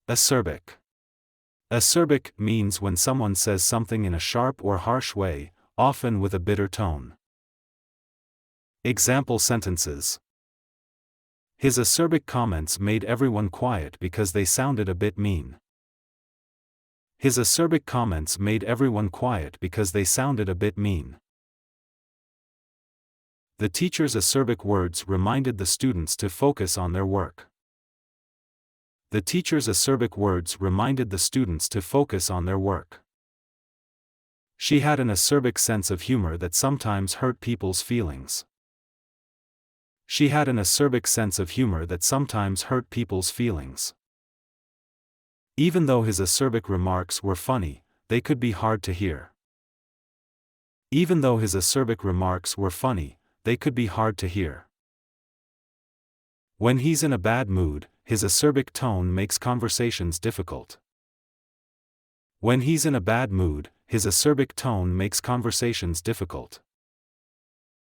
Acerbic. Acerbic means when someone says something in a sharp or harsh way, often with a bitter tone. Example sentences. His acerbic comments made everyone quiet because they sounded a bit mean. His acerbic comments made everyone quiet because they sounded a bit mean. The teacher's acerbic words reminded the students to focus on their work. The teacher's acerbic words reminded the students to focus on their work. She had an acerbic sense of humor that sometimes hurt people's feelings. She had an acerbic sense of humor that sometimes hurt people's feelings. Even though his acerbic remarks were funny, they could be hard to hear. Even though his acerbic remarks were funny, they could be hard to hear. When he's in a bad mood, his acerbic tone makes conversations difficult. When he's in a bad mood, his acerbic tone makes conversations difficult.